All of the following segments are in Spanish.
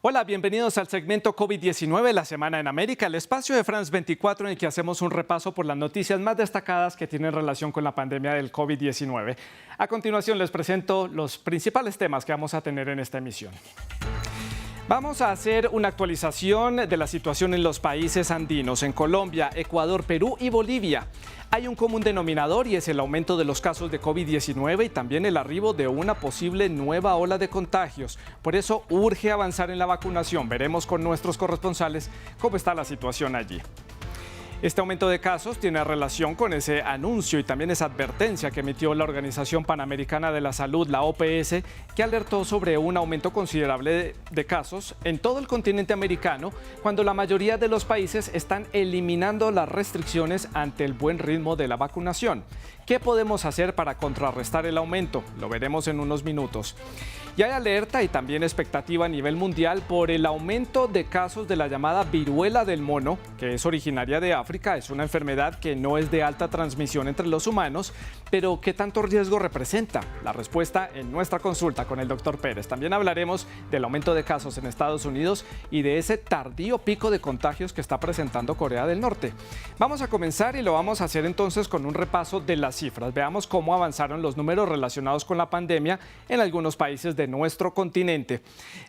Hola, bienvenidos al segmento COVID-19, la semana en América, el espacio de France 24 en el que hacemos un repaso por las noticias más destacadas que tienen relación con la pandemia del COVID-19. A continuación les presento los principales temas que vamos a tener en esta emisión. Vamos a hacer una actualización de la situación en los países andinos, en Colombia, Ecuador, Perú y Bolivia. Hay un común denominador y es el aumento de los casos de COVID-19 y también el arribo de una posible nueva ola de contagios. Por eso urge avanzar en la vacunación. Veremos con nuestros corresponsales cómo está la situación allí. Este aumento de casos tiene relación con ese anuncio y también esa advertencia que emitió la Organización Panamericana de la Salud, la OPS, que alertó sobre un aumento considerable de casos en todo el continente americano, cuando la mayoría de los países están eliminando las restricciones ante el buen ritmo de la vacunación. ¿Qué podemos hacer para contrarrestar el aumento? Lo veremos en unos minutos. Y hay alerta y también expectativa a nivel mundial por el aumento de casos de la llamada viruela del mono, que es originaria de África. Es una enfermedad que no es de alta transmisión entre los humanos, pero ¿qué tanto riesgo representa? La respuesta en nuestra consulta con el doctor Pérez. También hablaremos del aumento de casos en Estados Unidos y de ese tardío pico de contagios que está presentando Corea del Norte. Vamos a comenzar y lo vamos a hacer entonces con un repaso de las cifras. Veamos cómo avanzaron los números relacionados con la pandemia en algunos países de nuestro continente.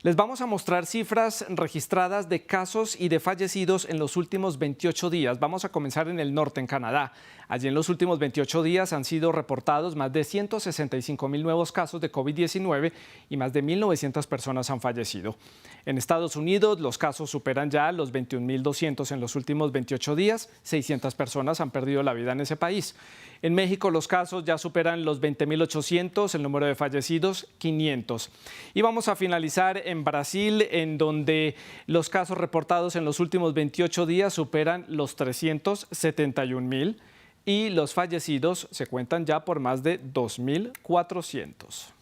Les vamos a mostrar cifras registradas de casos y de fallecidos en los últimos 28 días. Vamos a comenzar en el norte, en Canadá. Allí en los últimos 28 días han sido reportados más de 165,000 nuevos casos de COVID-19 y más de 1,900 personas han fallecido. En Estados Unidos los casos superan ya los 21,200 en los últimos 28 días. 600 personas han perdido la vida en ese país. En México los casos ya superan los 20,800, el número de fallecidos 500. Y vamos a finalizar en Brasil, en donde los casos reportados en los últimos 28 días superan los 371,000 y los fallecidos se cuentan ya por más de 2,400.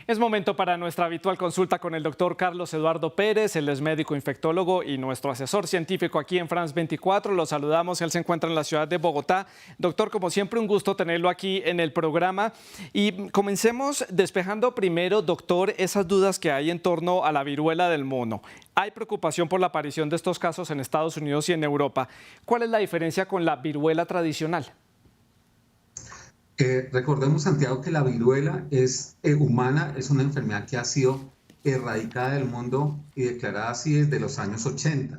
Es momento para nuestra habitual consulta con el doctor Carlos Eduardo Pérez. Él es médico infectólogo y nuestro asesor científico aquí en France 24. Lo saludamos, él se encuentra en la ciudad de Bogotá. Doctor, como siempre, un gusto tenerlo aquí en el programa. Y comencemos despejando primero, doctor, esas dudas que hay en torno a la viruela del mono. Hay preocupación por la aparición de estos casos en Estados Unidos y en Europa. ¿Cuál es la diferencia con la viruela tradicional? Recordemos, Santiago, que la viruela es humana, es una enfermedad que ha sido erradicada del mundo y declarada así desde los años 80.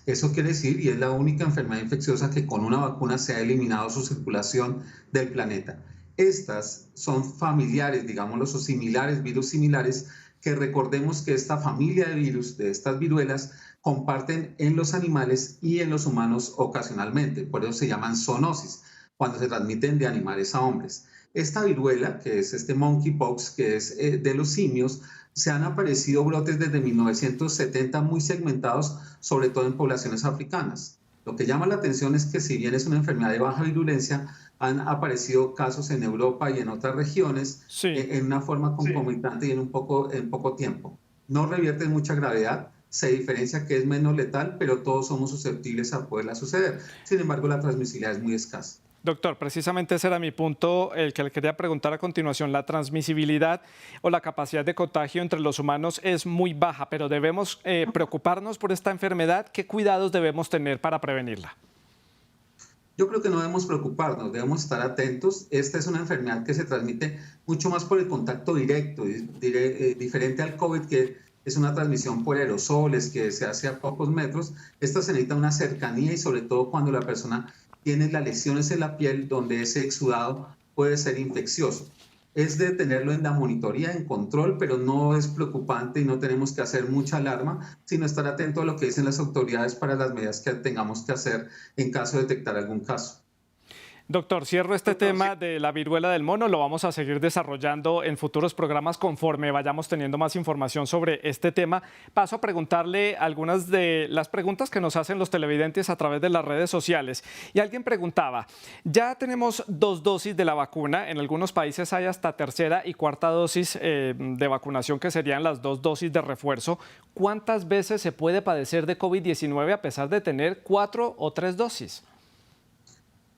Eso quiere decir, y es la única enfermedad infecciosa que con una vacuna se ha eliminado su circulación del planeta. Estas son familiares, digámoslo, o similares, virus similares, que recordemos que esta familia de virus, de estas viruelas, comparten en los animales y en los humanos ocasionalmente. Por eso se llaman zoonosis, cuando se transmiten de animales a hombres. Esta viruela, que es este monkeypox, que es de los simios, se han aparecido brotes desde 1970 muy segmentados, sobre todo en poblaciones africanas. Lo que llama la atención es que si bien es una enfermedad de baja virulencia, han aparecido casos en Europa y en otras regiones en una forma concomitante y en poco tiempo. No revierte en mucha gravedad, se diferencia que es menos letal, pero todos somos susceptibles a poderla suceder. Sin embargo, la transmisibilidad es muy escasa. Doctor, precisamente ese era mi punto, el que le quería preguntar a continuación. La transmisibilidad o la capacidad de contagio entre los humanos es muy baja, pero debemos preocuparnos por esta enfermedad. ¿Qué cuidados debemos tener para prevenirla? Yo creo que no debemos preocuparnos, debemos estar atentos. Esta es una enfermedad que se transmite mucho más por el contacto directo, diferente al COVID, que es una transmisión por aerosoles que se hace a pocos metros. Esta se necesita una cercanía y sobre todo cuando la persona tiene las lesiones en la piel donde ese exudado puede ser infeccioso. Es de tenerlo en la monitoría, en control, pero no es preocupante y no tenemos que hacer mucha alarma, sino estar atento a lo que dicen las autoridades para las medidas que tengamos que hacer en caso de detectar algún caso. Doctor, cierro este tema de la viruela del mono, lo vamos a seguir desarrollando en futuros programas conforme vayamos teniendo más información sobre este tema. Paso a preguntarle algunas de las preguntas que nos hacen los televidentes a través de las redes sociales. Y alguien preguntaba, ya tenemos 2 dosis de la vacuna, en algunos países hay hasta tercera y cuarta dosis de vacunación, que serían las 2 dosis de refuerzo. ¿Cuántas veces se puede padecer de COVID-19 a pesar de tener 4 o 3 dosis?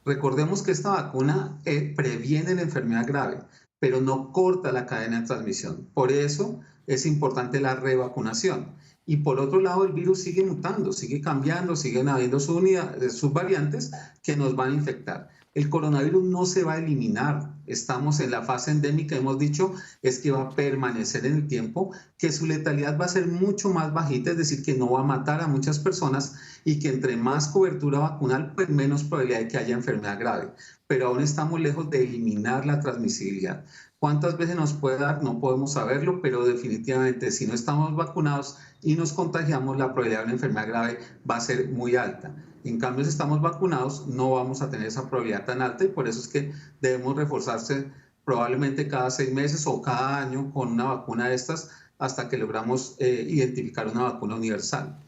Recordemos que esta vacuna previene la enfermedad grave. pero no corta la cadena de transmisión. Por eso es importante la revacunación. Y por otro lado, el virus sigue mutando, sigue cambiando, siguen habiendo sus variantes que nos van a infectar. El coronavirus no se va a eliminar. Estamos en la fase endémica, hemos dicho, es que va a permanecer en el tiempo, que su letalidad va a ser mucho más bajita, es decir, que no va a matar a muchas personas y que entre más cobertura vacunal, pues menos probabilidad de que haya enfermedad grave. Pero aún estamos lejos de eliminar la transmisibilidad. ¿Cuántas veces nos puede dar? No podemos saberlo, pero definitivamente si no estamos vacunados y nos contagiamos, la probabilidad de una enfermedad grave va a ser muy alta. En cambio, si estamos vacunados, no vamos a tener esa probabilidad tan alta y por eso es que debemos reforzarse probablemente cada 6 meses o cada año con una vacuna de estas hasta que logramos identificar una vacuna universal.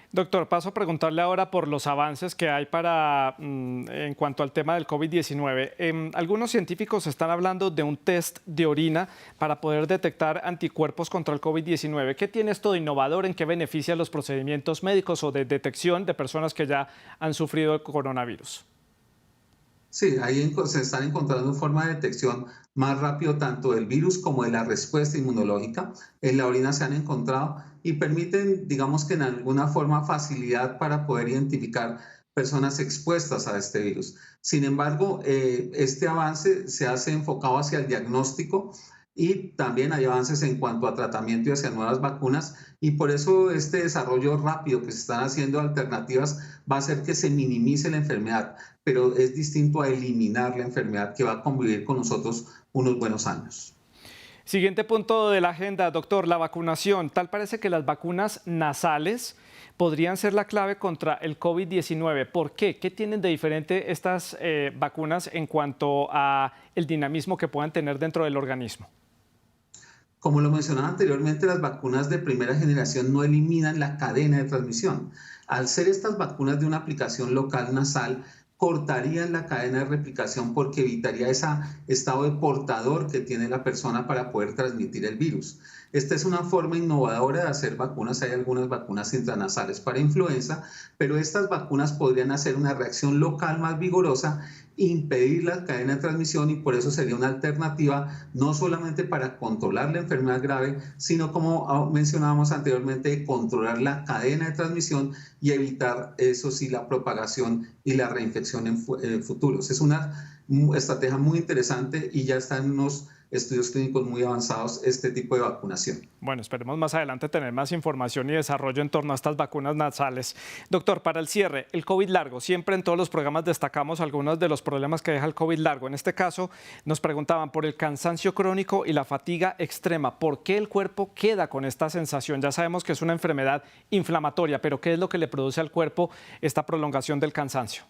Doctor, paso a preguntarle ahora por los avances que hay en cuanto al tema del COVID-19. Algunos científicos están hablando de un test de orina para poder detectar anticuerpos contra el COVID-19. ¿Qué tiene esto de innovador? ¿En qué beneficia los procedimientos médicos o de detección de personas que ya han sufrido el coronavirus? Sí, ahí se están encontrando formas de detección más rápido tanto del virus como de la respuesta inmunológica. En la orina se han encontrado y permiten, digamos que en alguna forma, facilidad para poder identificar personas expuestas a este virus. Sin embargo, este avance se hace enfocado hacia el diagnóstico y también hay avances en cuanto a tratamiento y hacia nuevas vacunas y por eso este desarrollo rápido que se están haciendo alternativas va a hacer que se minimice la enfermedad, pero es distinto a eliminar la enfermedad que va a convivir con nosotros unos buenos años. Siguiente punto de la agenda, doctor, la vacunación. Tal parece que las vacunas nasales podrían ser la clave contra el COVID-19. ¿Por qué? ¿Qué tienen de diferente estas vacunas en cuanto a el dinamismo que puedan tener dentro del organismo? Como lo mencionaba anteriormente, las vacunas de primera generación no eliminan la cadena de transmisión. Al ser estas vacunas de una aplicación local nasal, cortarían la cadena de replicación porque evitaría ese estado de portador que tiene la persona para poder transmitir el virus. Esta es una forma innovadora de hacer vacunas. Hay algunas vacunas intranasales para influenza, pero estas vacunas podrían hacer una reacción local más vigorosa, impedir la cadena de transmisión y por eso sería una alternativa no solamente para controlar la enfermedad grave, sino como mencionábamos anteriormente, controlar la cadena de transmisión y evitar, eso sí, la propagación y la reinfección en futuros. Es una estrategia muy interesante y ya está en unos estudios clínicos muy avanzados este tipo de vacunación. Bueno, esperemos más adelante tener más información y desarrollo en torno a estas vacunas nasales. Doctor, para el cierre, el COVID largo. Siempre en todos los programas destacamos algunos de los problemas que deja el COVID largo. En este caso, nos preguntaban por el cansancio crónico y la fatiga extrema. ¿Por qué el cuerpo queda con esta sensación? Ya sabemos que es una enfermedad inflamatoria, pero ¿qué es lo que le produce al cuerpo esta prolongación del cansancio?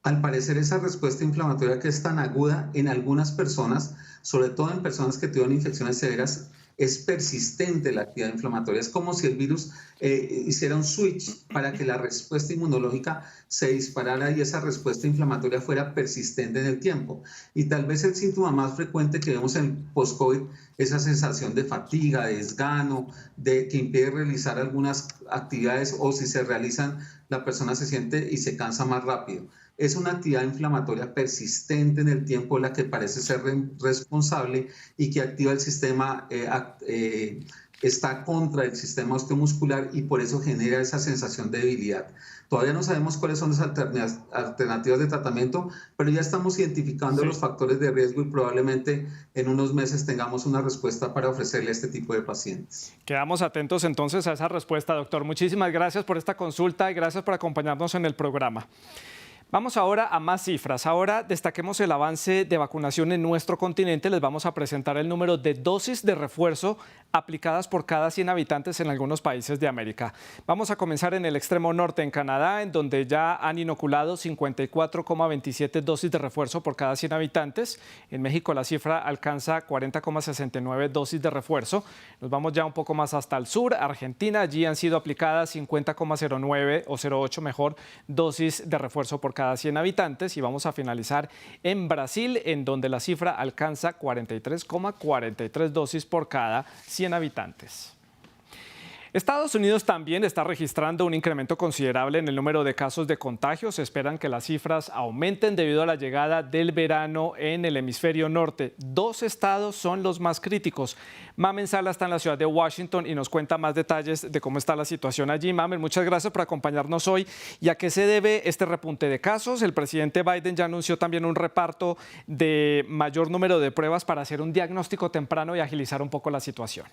Al parecer, esa respuesta inflamatoria que es tan aguda en algunas personas, sobre todo en personas que tuvieron infecciones severas, es persistente la actividad inflamatoria. Es como si el virus hiciera un switch para que la respuesta inmunológica se disparara y esa respuesta inflamatoria fuera persistente en el tiempo. Y tal vez el síntoma más frecuente que vemos en post-COVID, esa sensación de fatiga, de desgano, de que impide realizar algunas actividades o si se realizan, la persona se siente y se cansa más rápido. Es una actividad inflamatoria persistente en el tiempo la que parece ser responsable y que activa el sistema, está contra el sistema osteomuscular y por eso genera esa sensación de debilidad. Todavía no sabemos cuáles son las alternativas de tratamiento, pero ya estamos identificando los factores de riesgo y probablemente en unos meses tengamos una respuesta para ofrecerle a este tipo de pacientes. Quedamos atentos entonces a esa respuesta, doctor. Muchísimas gracias por esta consulta y gracias por acompañarnos en el programa. Vamos ahora a más cifras. Ahora destaquemos el avance de vacunación en nuestro continente. Les vamos a presentar el número de dosis de refuerzo aplicadas por cada 100 habitantes en algunos países de América. Vamos a comenzar en el extremo norte, en Canadá, en donde ya han inoculado 54,27 dosis de refuerzo por cada 100 habitantes. En México la cifra alcanza 40,69 dosis de refuerzo. Nos vamos ya un poco más hasta el sur, Argentina. Allí han sido aplicadas 50,09 o 08 mejor dosis de refuerzo por cada 100 habitantes y vamos a finalizar en Brasil, en donde la cifra alcanza 43,43 dosis por cada 100 habitantes. Estados Unidos también está registrando un incremento considerable en el número de casos de contagios. Se esperan que las cifras aumenten debido a la llegada del verano en el hemisferio norte. 2 estados son los más críticos. Mamen Sala está en la ciudad de Washington y nos cuenta más detalles de cómo está la situación allí. Mamen, muchas gracias por acompañarnos hoy. ¿Y a qué se debe este repunte de casos? El presidente Biden ya anunció también un reparto de mayor número de pruebas para hacer un diagnóstico temprano y agilizar un poco la situación.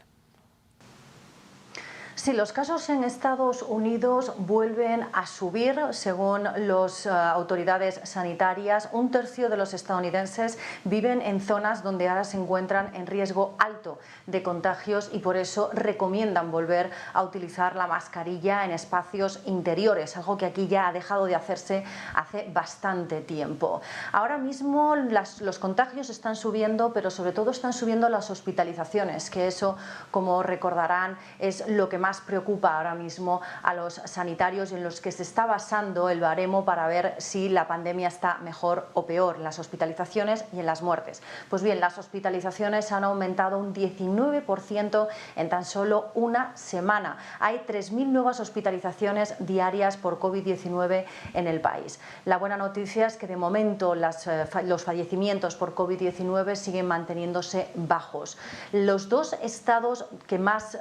Sí, los casos en Estados Unidos vuelven a subir. Según las autoridades sanitarias, 1/3 de los estadounidenses viven en zonas donde ahora se encuentran en riesgo alto de contagios y por eso recomiendan volver a utilizar la mascarilla en espacios interiores, algo que aquí ya ha dejado de hacerse hace bastante tiempo. Ahora mismo los contagios están subiendo, pero sobre todo están subiendo las hospitalizaciones, que eso, como recordarán, es lo que más preocupa ahora mismo a los sanitarios y en los que se está basando el baremo para ver si la pandemia está mejor o peor, en las hospitalizaciones y en las muertes. Pues bien, las hospitalizaciones han aumentado un 19% en tan solo una semana. Hay 3.000 nuevas hospitalizaciones diarias por COVID-19 en el país. La buena noticia es que de momento los fallecimientos por COVID-19 siguen manteniéndose bajos. Los 2 estados que más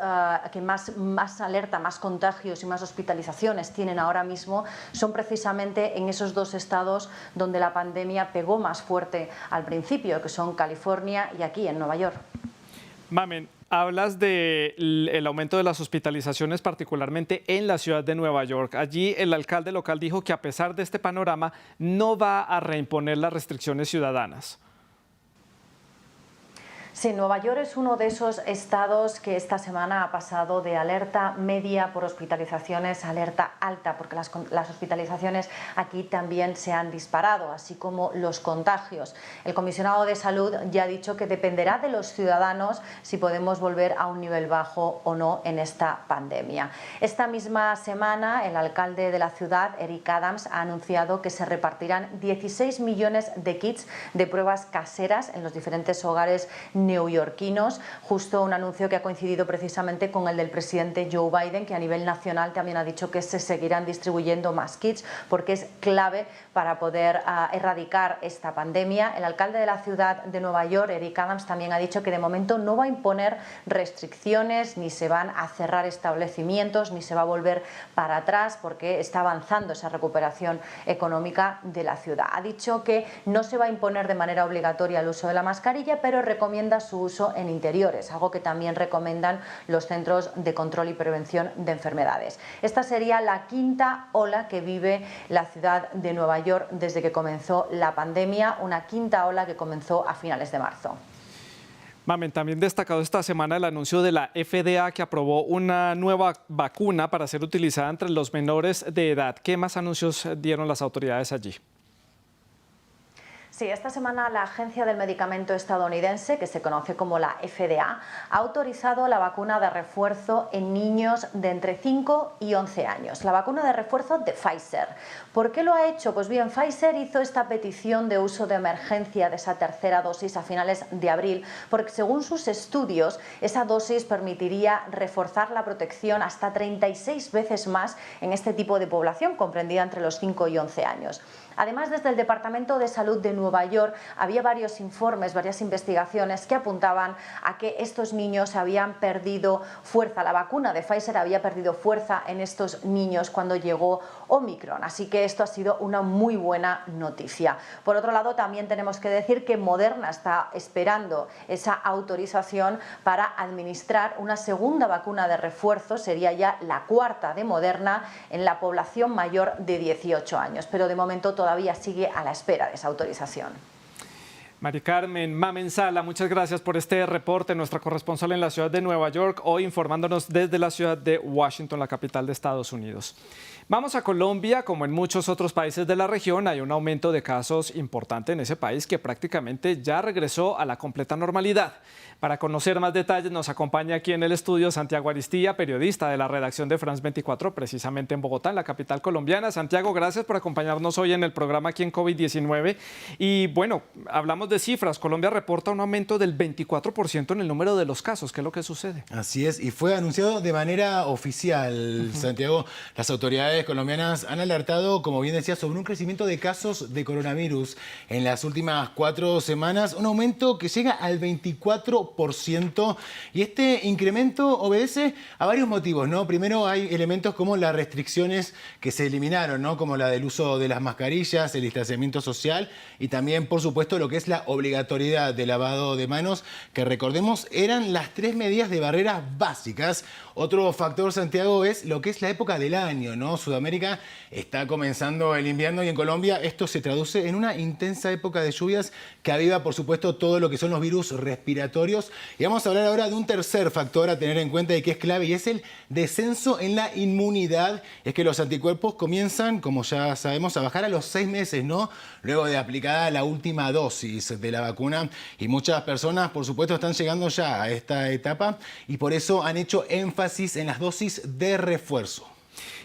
alerta, más contagios y más hospitalizaciones tienen ahora mismo son precisamente en esos 2 estados donde la pandemia pegó más fuerte al principio, que son California y aquí en Nueva York. Mamen, hablas del aumento de las hospitalizaciones, particularmente en la ciudad de Nueva York. Allí el alcalde local dijo que a pesar de este panorama no va a reimponer las restricciones ciudadanas. Sí, Nueva York es uno de esos estados que esta semana ha pasado de alerta media por hospitalizaciones a alerta alta, porque las hospitalizaciones aquí también se han disparado, así como los contagios. El comisionado de salud ya ha dicho que dependerá de los ciudadanos si podemos volver a un nivel bajo o no en esta pandemia. Esta misma semana, el alcalde de la ciudad, Eric Adams, ha anunciado que se repartirán 16 millones de kits de pruebas caseras en los diferentes hogares neoyorquinos, justo un anuncio que ha coincidido precisamente con el del presidente Joe Biden, que a nivel nacional también ha dicho que se seguirán distribuyendo más kits porque es clave para poder erradicar esta pandemia. El alcalde de la ciudad de Nueva York, Eric Adams, también ha dicho que de momento no va a imponer restricciones, ni se van a cerrar establecimientos, ni se va a volver para atrás porque está avanzando esa recuperación económica de la ciudad. Ha dicho que no se va a imponer de manera obligatoria el uso de la mascarilla, pero recomienda su uso en interiores, algo que también recomiendan los Centros de Control y Prevención de Enfermedades. Esta sería la 5ª ola que vive la ciudad de Nueva York desde que comenzó la pandemia, una 5ª ola que comenzó a finales de marzo. Mamen, también destacado esta semana el anuncio de la FDA que aprobó una nueva vacuna para ser utilizada entre los menores de edad. ¿Qué más anuncios dieron las autoridades allí? Sí, esta semana la Agencia del Medicamento estadounidense, que se conoce como la FDA, ha autorizado la vacuna de refuerzo en niños de entre 5 y 11 años, la vacuna de refuerzo de Pfizer. ¿Por qué lo ha hecho? Pues bien, Pfizer hizo esta petición de uso de emergencia de esa tercera dosis a finales de abril, porque según sus estudios, esa dosis permitiría reforzar la protección hasta 36 veces más en este tipo de población, comprendida entre los 5 y 11 años. Además, desde el Departamento de Salud de Nueva York había varios informes, varias investigaciones que apuntaban a que estos niños habían perdido fuerza. La vacuna de Pfizer había perdido fuerza en estos niños cuando llegó Omicron. Así que esto ha sido una muy buena noticia. Por otro lado, también tenemos que decir que Moderna está esperando esa autorización para administrar una segunda vacuna de refuerzo. Sería ya la 4ª de Moderna en la población mayor de 18 años. Pero de momento todavía sigue a la espera de esa autorización. Mari Carmen, Mamen Sala, muchas gracias por este reporte. Nuestra corresponsal en la ciudad de Nueva York, hoy informándonos desde la ciudad de Washington, la capital de Estados Unidos. Vamos a Colombia. Como en muchos otros países de la región, hay un aumento de casos importante en ese país que prácticamente ya regresó a la completa normalidad. Para conocer más detalles nos acompaña aquí en el estudio Santiago Aristía, periodista de la redacción de France 24, precisamente en Bogotá, en la capital colombiana. Santiago, gracias por acompañarnos hoy en el programa aquí en COVID-19. Y bueno, hablamos de cifras. Colombia reporta un aumento del 24% en el número de los casos. ¿Qué es lo que sucede? Así es, y fue anunciado de manera oficial, Santiago. Las autoridades colombianas han alertado, como bien decía, sobre un crecimiento de casos de coronavirus en las últimas 4 semanas, un aumento que llega al 24%. Y este incremento obedece a varios motivos, ¿no? Primero, hay elementos como las restricciones que se eliminaron, ¿no? Como la del uso de las mascarillas, el distanciamiento social y también, por supuesto, lo que es la obligatoriedad de lavado de manos, que recordemos eran las 3 medidas de barreras básicas. Otro factor, Santiago, es lo que es la época del año, ¿no? Sudamérica está comenzando el invierno y en Colombia esto se traduce en una intensa época de lluvias que aviva, por supuesto, todo lo que son los virus respiratorios. Y vamos a hablar ahora de un tercer factor a tener en cuenta y que es clave, y es el descenso en la inmunidad. Es que los anticuerpos comienzan, como ya sabemos, a bajar a los 6 meses, ¿no? Luego de aplicada la última dosis de la vacuna. Y muchas personas, por supuesto, están llegando ya a esta etapa y por eso han hecho énfasis en las dosis de refuerzo.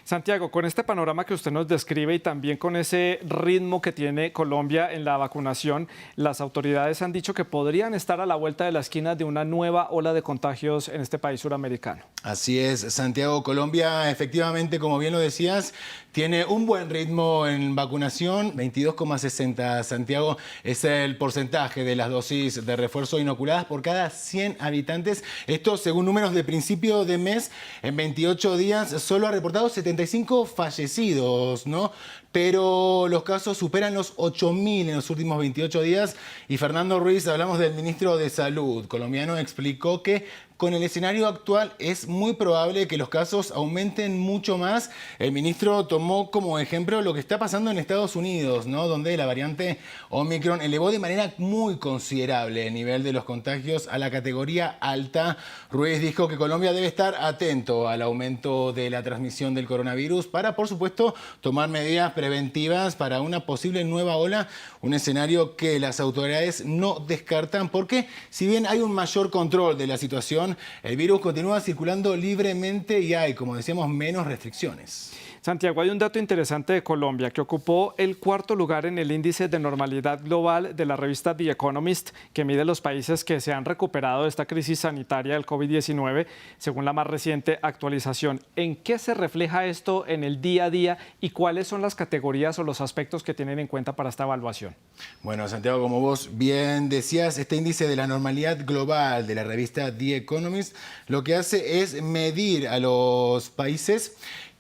Santiago, con este panorama que usted nos describe y también con ese ritmo que tiene Colombia en la vacunación, las autoridades han dicho que podrían estar a la vuelta de la esquina de una nueva ola de contagios en este país suramericano. Así es, Santiago. Colombia, efectivamente, como bien lo decías, tiene un buen ritmo en vacunación, 22,60. Santiago, es el porcentaje de las dosis de refuerzo inoculadas por cada 100 habitantes. Esto según números de principio de mes. En 28 días solo ha reportado 75 fallecidos, ¿no? Pero los casos superan los 8.000 en los últimos 28 días. Y Fernando Ruiz, hablamos del ministro de Salud colombiano, explicó que con el escenario actual es muy probable que los casos aumenten mucho más. El ministro tomó como ejemplo lo que está pasando en Estados Unidos, ¿no? Donde la variante Omicron elevó de manera muy considerable el nivel de los contagios a la categoría alta. Ruiz dijo que Colombia debe estar atento al aumento de la transmisión del coronavirus para, por supuesto, tomar medidas preventivas para una posible nueva ola, un escenario que las autoridades no descartan porque, si bien hay un mayor control de la situación, el virus continúa circulando libremente y hay, como decíamos, menos restricciones. Santiago, hay un dato interesante de Colombia que ocupó el 4º lugar en el índice de normalidad global de la revista The Economist, que mide los países que se han recuperado de esta crisis sanitaria del COVID-19, según la más reciente actualización. ¿En qué se refleja esto en el día a día y cuáles son las categorías o los aspectos que tienen en cuenta para esta evaluación? Bueno, Santiago, como vos bien decías, este índice de la normalidad global de la revista The Economist lo que hace es medir a los países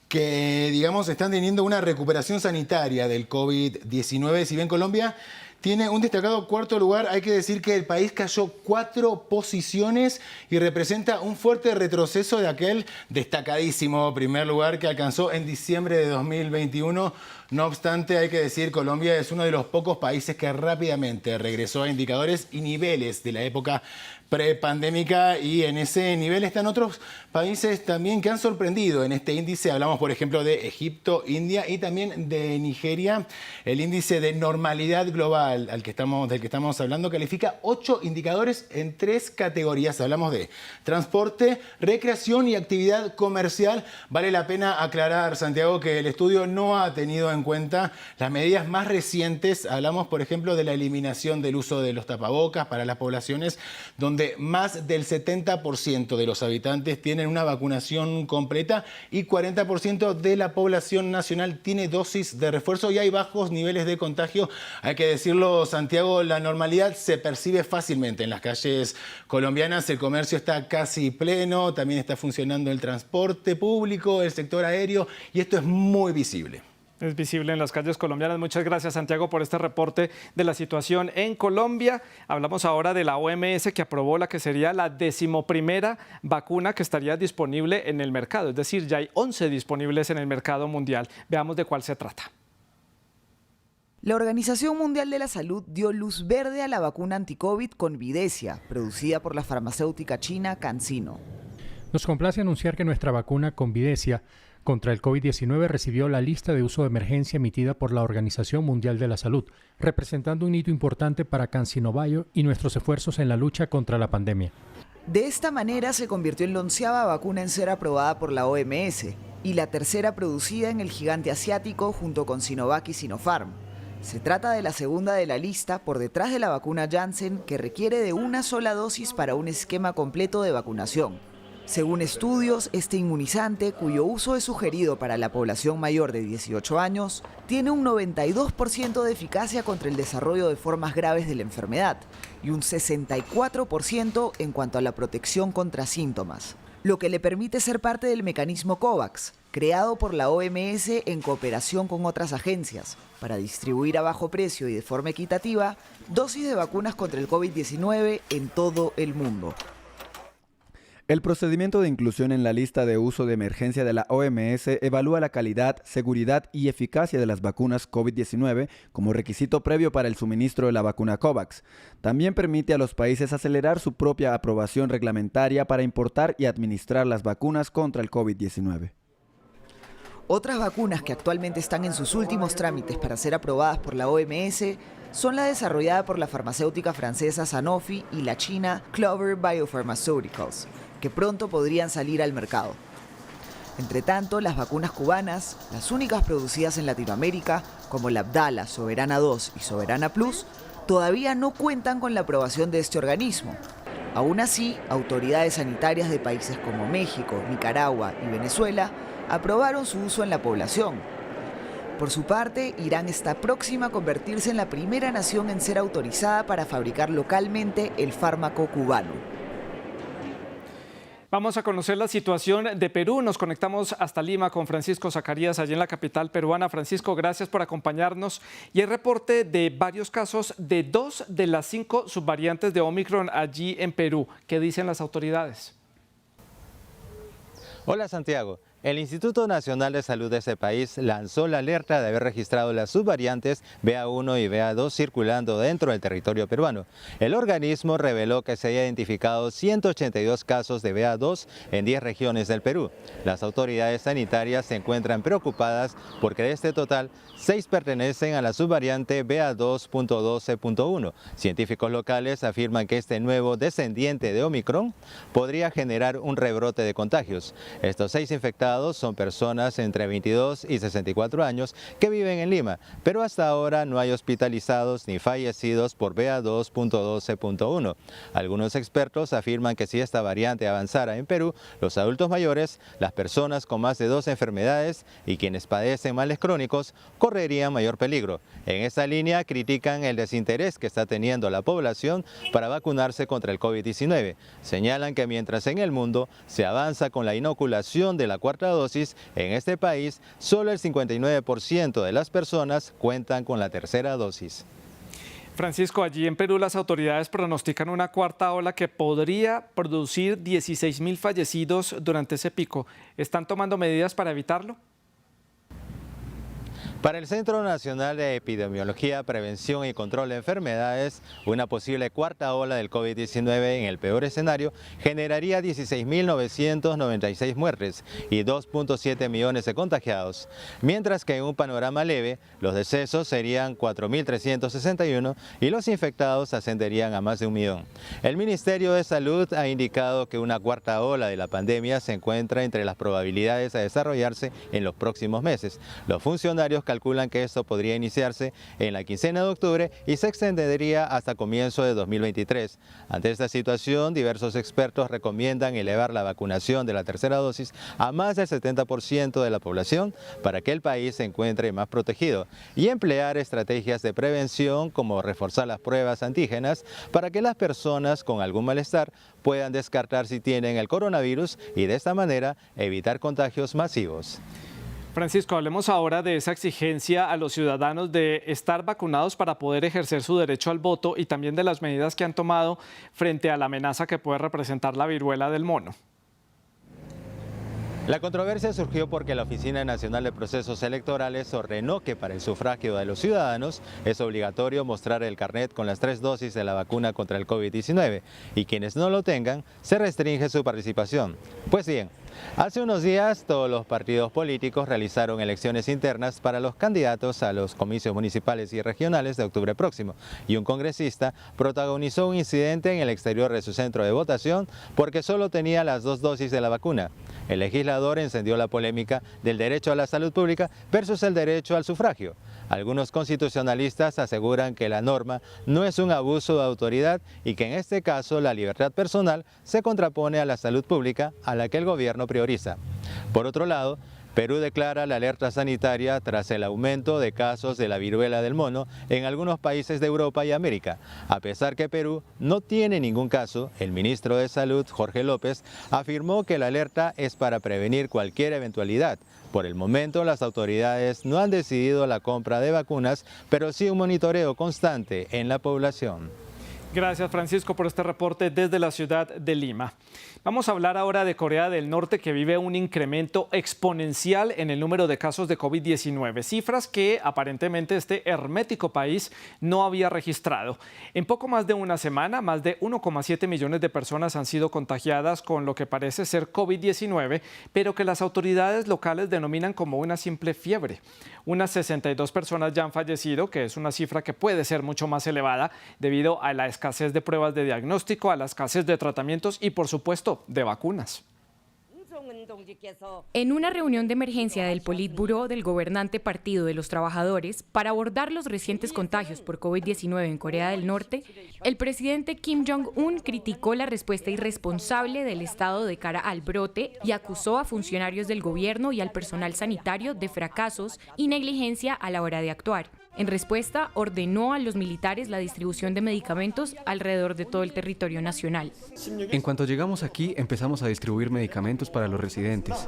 que, digamos, están teniendo una recuperación sanitaria del COVID-19. Si bien Colombia tiene un destacado 4º lugar, hay que decir que el país cayó 4 posiciones y representa un fuerte retroceso de aquel destacadísimo primer lugar que alcanzó en diciembre de 2021. No obstante, hay que decir, Colombia es uno de los pocos países que rápidamente regresó a indicadores y niveles de la época prepandémica, y en ese nivel están otros países también que han sorprendido en este índice. Hablamos, por ejemplo, de Egipto, India y también de Nigeria. El índice de normalidad global del que estamos hablando califica 8 indicadores en 3 categorías. Hablamos de transporte, recreación y actividad comercial. Vale la pena aclarar, Santiago, que el estudio no ha tenido en cuenta las medidas más recientes. Hablamos, por ejemplo, de la eliminación del uso de los tapabocas para las poblaciones donde más del 70% de los habitantes tienen una vacunación completa y 40% de la población nacional tiene dosis de refuerzo y hay bajos niveles de contagio. Hay que decirlo, Santiago, la normalidad se percibe fácilmente en las calles colombianas. El comercio está casi pleno, también está funcionando el transporte público, el sector aéreo, y esto es muy visible. Es visible en las calles colombianas. Muchas gracias, Santiago, por este reporte de la situación en Colombia. Hablamos ahora de la OMS, que aprobó la que sería la 11ª vacuna que estaría disponible en el mercado. Es decir, ya hay 11 disponibles en el mercado mundial. Veamos de cuál se trata. La Organización Mundial de la Salud dio luz verde a la vacuna anti-COVID con Videcia, producida por la farmacéutica china CanSino. Nos complace anunciar que nuestra vacuna con Videcia contra el COVID-19 recibió la lista de uso de emergencia emitida por la Organización Mundial de la Salud, representando un hito importante para CanSino Bio y nuestros esfuerzos en la lucha contra la pandemia. De esta manera se convirtió en la 11ª vacuna en ser aprobada por la OMS y la 3ª producida en el gigante asiático junto con Sinovac y Sinopharm. Se trata de la segunda de la lista por detrás de la vacuna Janssen, que requiere de una sola dosis para un esquema completo de vacunación. Según estudios, este inmunizante, cuyo uso es sugerido para la población mayor de 18 años, tiene un 92% de eficacia contra el desarrollo de formas graves de la enfermedad y un 64% en cuanto a la protección contra síntomas, lo que le permite ser parte del mecanismo COVAX, creado por la OMS en cooperación con otras agencias, para distribuir a bajo precio y de forma equitativa dosis de vacunas contra el COVID-19 en todo el mundo. El procedimiento de inclusión en la lista de uso de emergencia de la OMS evalúa la calidad, seguridad y eficacia de las vacunas COVID-19 como requisito previo para el suministro de la vacuna COVAX. También permite a los países acelerar su propia aprobación reglamentaria para importar y administrar las vacunas contra el COVID-19. Otras vacunas que actualmente están en sus últimos trámites para ser aprobadas por la OMS son la desarrollada por la farmacéutica francesa Sanofi y la china Clover Biopharmaceuticals, que pronto podrían salir al mercado. Entre tanto, las vacunas cubanas, las únicas producidas en Latinoamérica, como la Abdala, Soberana 2 y Soberana Plus, todavía no cuentan con la aprobación de este organismo. Aún así, autoridades sanitarias de países como México, Nicaragua y Venezuela aprobaron su uso en la población. Por su parte, Irán está próxima a convertirse en la primera nación en ser autorizada para fabricar localmente el fármaco cubano. Vamos a conocer la situación de Perú. Nos conectamos hasta Lima con Francisco Zacarías, allí en la capital peruana. Francisco, gracias por acompañarnos. Y el reporte de varios casos de 2 de las 5 subvariantes de Omicron allí en Perú. ¿Qué dicen las autoridades? Hola Santiago. El Instituto Nacional de Salud de ese país lanzó la alerta de haber registrado las subvariantes BA1 y BA2 circulando dentro del territorio peruano. El organismo reveló que se había identificado 182 casos de BA2 en 10 regiones del Perú. Las autoridades sanitarias se encuentran preocupadas porque de este total, 6 pertenecen a la subvariante BA2.12.1. Científicos locales afirman que este nuevo descendiente de Omicron podría generar un rebrote de contagios. Estos 6 infectados son personas entre 22 y 64 años que viven en Lima, pero hasta ahora no hay hospitalizados ni fallecidos por BA2.12.1. Algunos expertos afirman que si esta variante avanzara en Perú, los adultos mayores, las personas con más de 2 enfermedades y quienes padecen males crónicos correrían mayor peligro. En esta línea critican el desinterés que está teniendo la población para vacunarse contra el COVID-19. Señalan que mientras en el mundo se avanza con la inoculación de la cuarta dosis, en este país solo el 59% de las personas cuentan con la tercera dosis. Francisco, allí en Perú las autoridades pronostican una cuarta ola que podría producir 16.000 fallecidos durante ese pico. ¿Están tomando medidas para evitarlo? Para el Centro Nacional de Epidemiología, Prevención y Control de Enfermedades, una posible cuarta ola del COVID-19 en el peor escenario generaría 16.996 muertes y 2.7 millones de contagiados, mientras que en un panorama leve, los decesos serían 4.361 y los infectados ascenderían a más de 1 millón. El Ministerio de Salud ha indicado que una cuarta ola de la pandemia se encuentra entre las probabilidades a desarrollarse en los próximos meses. Los funcionarios calculan que esto podría iniciarse en la quincena de octubre y se extendería hasta comienzo de 2023. Ante esta situación, diversos expertos recomiendan elevar la vacunación de la tercera dosis a más del 70% de la población para que el país se encuentre más protegido y emplear estrategias de prevención como reforzar las pruebas antígenas para que las personas con algún malestar puedan descartar si tienen el coronavirus y de esta manera evitar contagios masivos. Francisco, hablemos ahora de esa exigencia a los ciudadanos de estar vacunados para poder ejercer su derecho al voto y también de las medidas que han tomado frente a la amenaza que puede representar la viruela del mono. La controversia surgió porque la Oficina Nacional de Procesos Electorales ordenó que para el sufragio de los ciudadanos es obligatorio mostrar el carnet con las 3 dosis de la vacuna contra el COVID-19 y quienes no lo tengan se restringe su participación. Pues bien, Hace unos días, todos los partidos políticos realizaron elecciones internas para los candidatos a los comicios municipales y regionales de octubre próximo, y un congresista protagonizó un incidente en el exterior de su centro de votación porque solo tenía las 2 dosis de la vacuna. El legislador encendió la polémica del derecho a la salud pública versus el derecho al sufragio. Algunos constitucionalistas aseguran que la norma no es un abuso de autoridad y que en este caso la libertad personal se contrapone a la salud pública a la que el gobierno prioriza. Por otro lado, Perú declara la alerta sanitaria tras el aumento de casos de la viruela del mono en algunos países de Europa y América. A pesar que Perú no tiene ningún caso, el ministro de Salud, Jorge López, afirmó que la alerta es para prevenir cualquier eventualidad. Por el momento, las autoridades no han decidido la compra de vacunas, pero sí un monitoreo constante en la población. Gracias, Francisco, por este reporte desde la ciudad de Lima. Vamos a hablar ahora de Corea del Norte, que vive un incremento exponencial en el número de casos de COVID-19, cifras que aparentemente este hermético país no había registrado. En poco más de una semana, más de 1,7 millones de personas han sido contagiadas con lo que parece ser COVID-19, pero que las autoridades locales denominan como una simple fiebre. Unas 62 personas ya han fallecido, que es una cifra que puede ser mucho más elevada debido a la escasez de pruebas de diagnóstico, a la escasez de tratamientos y, por supuesto, de vacunas. En una reunión de emergencia del Politburó del gobernante Partido de los Trabajadores para abordar los recientes contagios por COVID-19 en Corea del Norte, el presidente Kim Jong-un criticó la respuesta irresponsable del Estado de cara al brote y acusó a funcionarios del gobierno y al personal sanitario de fracasos y negligencia a la hora de actuar. En respuesta, ordenó a los militares la distribución de medicamentos alrededor de todo el territorio nacional. En cuanto llegamos aquí, empezamos a distribuir medicamentos para los residentes.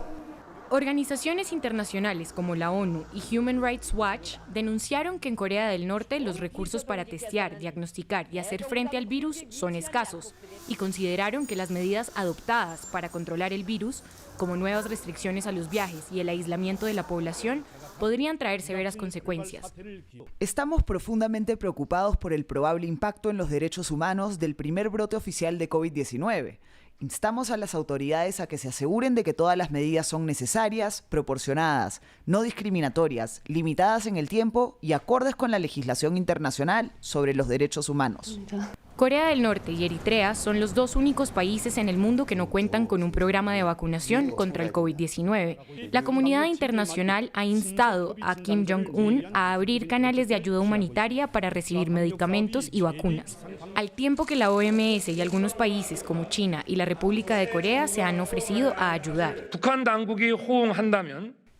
Organizaciones internacionales como la ONU y Human Rights Watch denunciaron que en Corea del Norte los recursos para testear, diagnosticar y hacer frente al virus son escasos y consideraron que las medidas adoptadas para controlar el virus, como nuevas restricciones a los viajes y el aislamiento de la población, podrían traer severas consecuencias. Estamos profundamente preocupados por el probable impacto en los derechos humanos del primer brote oficial de COVID-19. Instamos a las autoridades a que se aseguren de que todas las medidas son necesarias, proporcionadas, no discriminatorias, limitadas en el tiempo y acordes con la legislación internacional sobre los derechos humanos. Corea del Norte y Eritrea son los 2 únicos países en el mundo que no cuentan con un programa de vacunación contra el COVID-19. La comunidad internacional ha instado a Kim Jong-un a abrir canales de ayuda humanitaria para recibir medicamentos y vacunas, al tiempo que la OMS y algunos países como China y la República de Corea se han ofrecido a ayudar.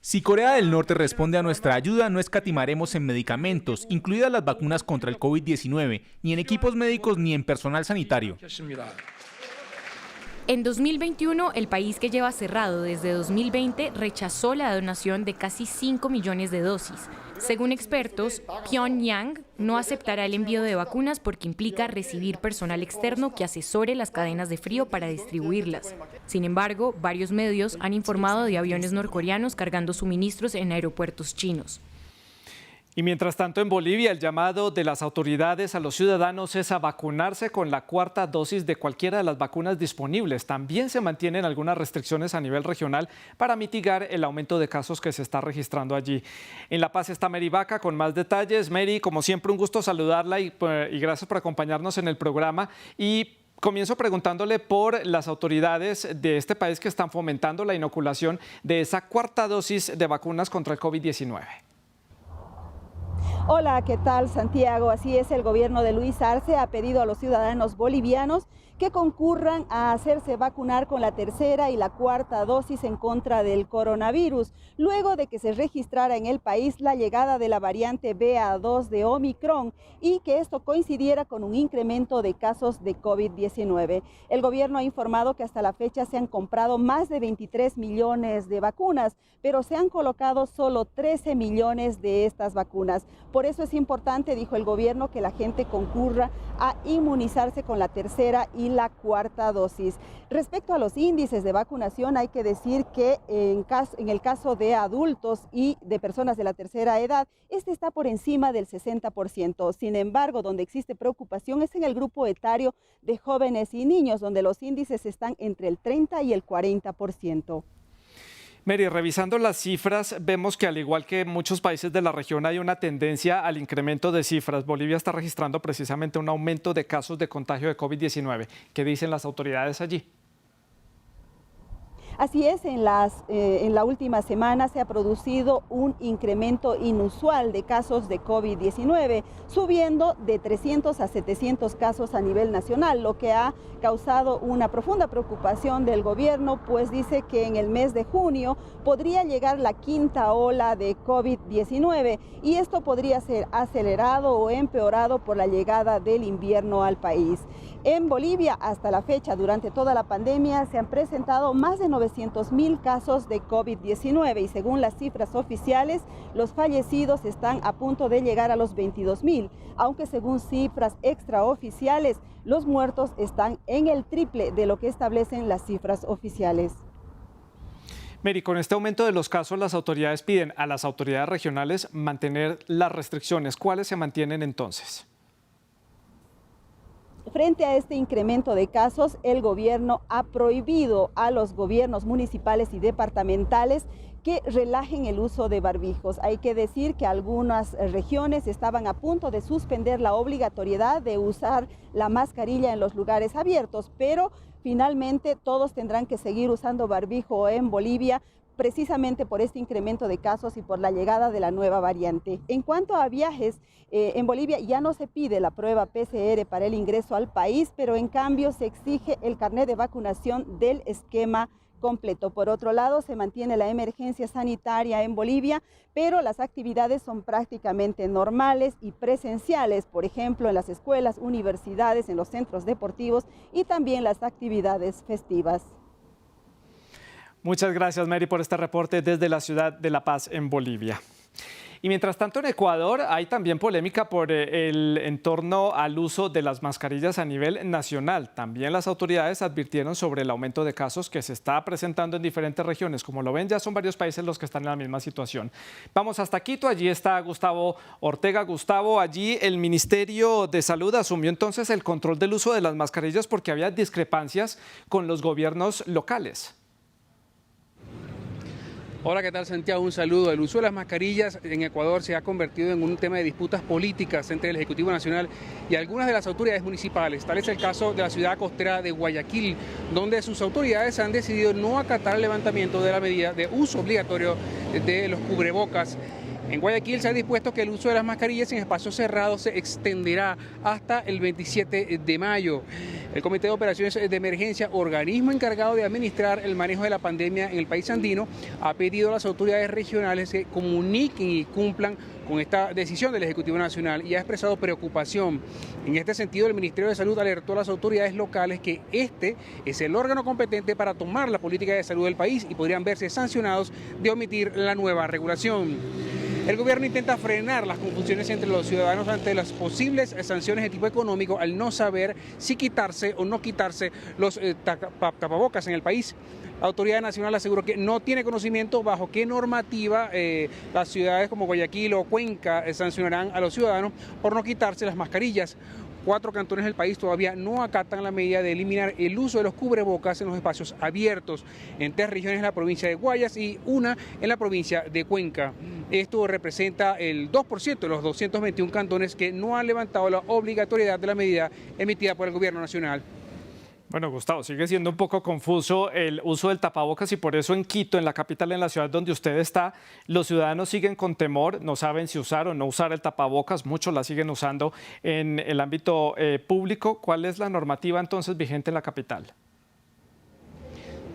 Si Corea del Norte responde a nuestra ayuda, no escatimaremos en medicamentos, incluidas las vacunas contra el COVID-19, ni en equipos médicos ni en personal sanitario. En 2021, el país que lleva cerrado desde 2020 rechazó la donación de casi 5 millones de dosis. Según expertos, Pyongyang no aceptará el envío de vacunas porque implica recibir personal externo que asesore las cadenas de frío para distribuirlas. Sin embargo, varios medios han informado de aviones norcoreanos cargando suministros en aeropuertos chinos. Y mientras tanto, en Bolivia, el llamado de las autoridades a los ciudadanos es a vacunarse con la 4ª dosis de cualquiera de las vacunas disponibles. También se mantienen algunas restricciones a nivel regional para mitigar el aumento de casos que se está registrando allí. En La Paz está Mary Vaca con más detalles. Mary, como siempre, un gusto saludarla y gracias por acompañarnos en el programa. Y comienzo preguntándole por las autoridades de este país que están fomentando la inoculación de esa 4ª dosis de vacunas contra el COVID-19. Hola, ¿qué tal, Santiago? Así es, el gobierno de Luis Arce ha pedido a los ciudadanos bolivianos que concurran a hacerse vacunar con la 3ª y la 4ª dosis en contra del coronavirus, luego de que se registrara en el país la llegada de la variante BA2 de Omicron y que esto coincidiera con un incremento de casos de COVID-19. El gobierno ha informado que hasta la fecha se han comprado más de 23 millones de vacunas, pero se han colocado solo 13 millones de estas vacunas. Por eso es importante, dijo el gobierno, que la gente concurra a inmunizarse con la 3ª y la 4ª dosis. Respecto a los índices de vacunación, hay que decir que en el caso de adultos y de personas de la 3ª edad, este está por encima del 60%. Sin embargo, donde existe preocupación es en el grupo etario de jóvenes y niños, donde los índices están entre el 30 y el 40%. Mary, revisando las cifras, vemos que al igual que muchos países de la región hay una tendencia al incremento de cifras. Bolivia está registrando precisamente un aumento de casos de contagio de COVID-19. ¿Qué dicen las autoridades allí? Así es, en la última semana se ha producido un incremento inusual de casos de COVID-19, subiendo de 300 a 700 casos a nivel nacional, lo que ha causado una profunda preocupación del gobierno, pues dice que en el mes de junio podría llegar la quinta ola de COVID-19 y esto podría ser acelerado o empeorado por la llegada del invierno al país. En Bolivia, hasta la fecha, durante toda la pandemia, se han presentado más de 900.000 casos de COVID-19 y según las cifras oficiales, los fallecidos están a punto de llegar a los 22.000, aunque según cifras extraoficiales, los muertos están en el triple de lo que establecen las cifras oficiales. Mary, con este aumento de los casos, las autoridades piden a las autoridades regionales mantener las restricciones. ¿Cuáles se mantienen entonces? Frente a este incremento de casos, el gobierno ha prohibido a los gobiernos municipales y departamentales que relajen el uso de barbijos. Hay que decir que algunas regiones estaban a punto de suspender la obligatoriedad de usar la mascarilla en los lugares abiertos, pero finalmente todos tendrán que seguir usando barbijo en Bolivia, precisamente por este incremento de casos y por la llegada de la nueva variante. En cuanto a viajes, en Bolivia ya no se pide la prueba PCR para el ingreso al país, pero en cambio se exige el carnet de vacunación del esquema completo. Por otro lado, se mantiene la emergencia sanitaria en Bolivia, pero las actividades son prácticamente normales y presenciales, por ejemplo, en las escuelas, universidades, en los centros deportivos y también las actividades festivas. Muchas gracias, Mary, por este reporte desde la ciudad de La Paz, en Bolivia. Y mientras tanto, en Ecuador hay también polémica por el entorno al uso de las mascarillas a nivel nacional. También las autoridades advirtieron sobre el aumento de casos que se está presentando en diferentes regiones. Como lo ven, ya son varios países los que están en la misma situación. Vamos hasta Quito, allí está Gustavo Ortega. Gustavo, allí el Ministerio de Salud asumió entonces el control del uso de las mascarillas porque había discrepancias con los gobiernos locales. Hola, ¿qué tal, Santiago? Un saludo. El uso de las mascarillas en Ecuador se ha convertido en un tema de disputas políticas entre el Ejecutivo Nacional y algunas de las autoridades municipales. Tal es el caso de la ciudad costera de Guayaquil, donde sus autoridades han decidido no acatar el levantamiento de la medida de uso obligatorio de los cubrebocas. En Guayaquil se ha dispuesto que el uso de las mascarillas en espacios cerrados se extenderá hasta el 27 de mayo. El Comité de Operaciones de Emergencia, organismo encargado de administrar el manejo de la pandemia en el país andino, ha pedido a las autoridades regionales que comuniquen y cumplan con esta decisión del Ejecutivo Nacional y ha expresado preocupación. En este sentido, el Ministerio de Salud alertó a las autoridades locales que este es el órgano competente para tomar la política de salud del país y podrían verse sancionados de omitir la nueva regulación. El gobierno intenta frenar las confusiones entre los ciudadanos ante las posibles sanciones de tipo económico al no saber si quitarse o no quitarse los tapabocas en el país. La Autoridad Nacional aseguró que no tiene conocimiento bajo qué normativa las ciudades como Guayaquil o Cuenca sancionarán a los ciudadanos por no quitarse las mascarillas. 4 cantones del país todavía no acatan la medida de eliminar el uso de los cubrebocas en los espacios abiertos, en 3 regiones en la provincia de Guayas y 1 en la provincia de Cuenca. Esto representa el 2% de los 221 cantones que no han levantado la obligatoriedad de la medida emitida por el Gobierno Nacional. Bueno, Gustavo, sigue siendo un poco confuso el uso del tapabocas y por eso en Quito, en la capital, en la ciudad donde usted está, los ciudadanos siguen con temor, no saben si usar o no usar el tapabocas, muchos la siguen usando en el ámbito público. ¿Cuál es la normativa entonces vigente en la capital?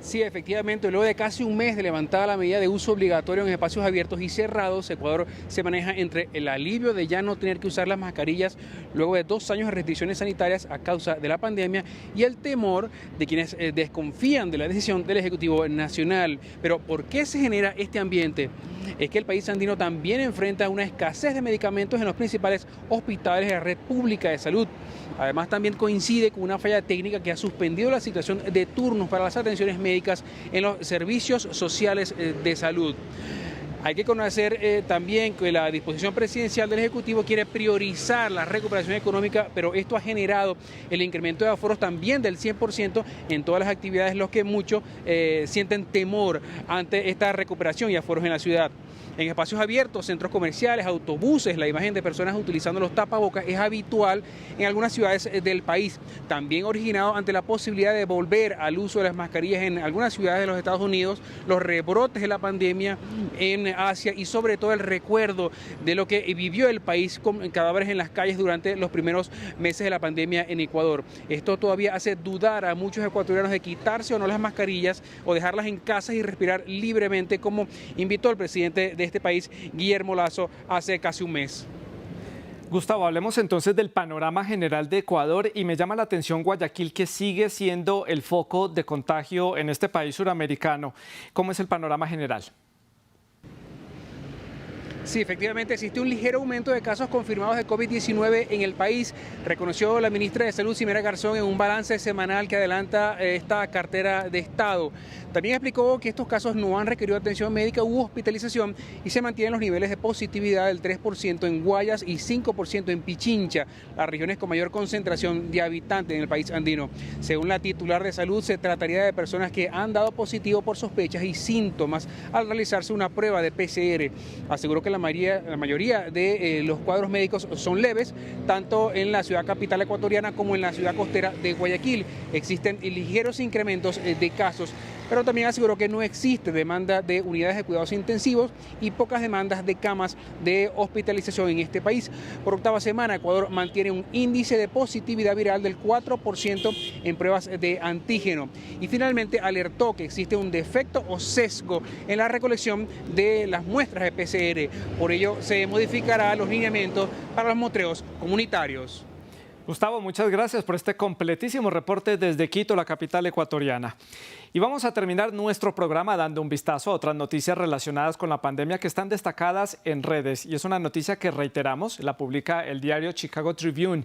Sí, efectivamente, luego de casi un mes de levantada la medida de uso obligatorio en espacios abiertos y cerrados, Ecuador se maneja entre el alivio de ya no tener que usar las mascarillas luego de 2 años de restricciones sanitarias a causa de la pandemia y el temor de quienes desconfían de la decisión del Ejecutivo Nacional. Pero ¿por qué se genera este ambiente? Es que el país andino también enfrenta una escasez de medicamentos en los principales hospitales de la red pública de salud. Además, también coincide con una falla técnica que ha suspendido la situación de turnos para las atenciones médicas en los servicios sociales de salud. Hay que conocer también que la disposición presidencial del Ejecutivo quiere priorizar la recuperación económica, pero esto ha generado el incremento de aforos también del 100% en todas las actividades, los que muchos sienten temor ante esta recuperación y aforos en la ciudad. En espacios abiertos, centros comerciales, autobuses, la imagen de personas utilizando los tapabocas es habitual en algunas ciudades del país. También originado ante la posibilidad de volver al uso de las mascarillas en algunas ciudades de los Estados Unidos, los rebrotes de la pandemia en Asia y sobre todo el recuerdo de lo que vivió el país con cadáveres en las calles durante los primeros meses de la pandemia en Ecuador. Esto todavía hace dudar a muchos ecuatorianos de quitarse o no las mascarillas o dejarlas en casa y respirar libremente, como invitó el presidente de este país, Guillermo Lasso, hace casi un mes. Gustavo, hablemos entonces del panorama general de Ecuador y me llama la atención Guayaquil, que sigue siendo el foco de contagio en este país suramericano. ¿Cómo es el panorama general? Sí, efectivamente existe un ligero aumento de casos confirmados de COVID-19 en el país, reconoció la ministra de Salud, Xiomara Garzón, en un balance semanal que adelanta esta cartera de Estado. También explicó que estos casos no han requerido atención médica u hospitalización y se mantienen los niveles de positividad del 3% en Guayas y 5% en Pichincha, las regiones con mayor concentración de habitantes en el país andino. Según la titular de salud, se trataría de personas que han dado positivo por sospechas y síntomas al realizarse una prueba de PCR. Aseguró que la mayoría de los cuadros médicos son leves, tanto en la ciudad capital ecuatoriana como en la ciudad costera de Guayaquil. Existen ligeros incrementos de casos, pero también aseguró que no existe demanda de unidades de cuidados intensivos y pocas demandas de camas de hospitalización en este país. Por octava semana, Ecuador mantiene un índice de positividad viral del 4% en pruebas de antígeno. Y finalmente alertó que existe un defecto o sesgo en la recolección de las muestras de PCR. Por ello, se modificará los lineamientos para los muestreos comunitarios. Gustavo, muchas gracias por este completísimo reporte desde Quito, la capital ecuatoriana. Y vamos a terminar nuestro programa dando un vistazo a otras noticias relacionadas con la pandemia que están destacadas en redes. Y es una noticia que reiteramos, la publica el diario Chicago Tribune.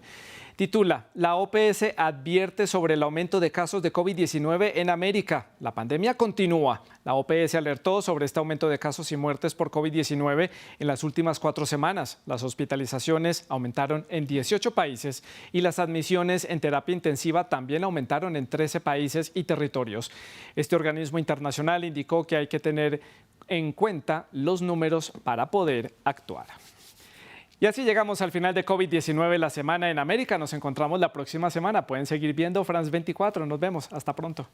Titula, la OPS advierte sobre el aumento de casos de COVID-19 en América. La pandemia continúa. La OPS alertó sobre este aumento de casos y muertes por COVID-19 en las últimas 4 semanas. Las hospitalizaciones aumentaron en 18 países y las admisiones en terapia intensiva también aumentaron en 13 países y territorios. Este organismo internacional indicó que hay que tener en cuenta los números para poder actuar. Y así llegamos al final de COVID-19, la semana en América. Nos encontramos la próxima semana. Pueden seguir viendo France 24. Nos vemos. Hasta pronto.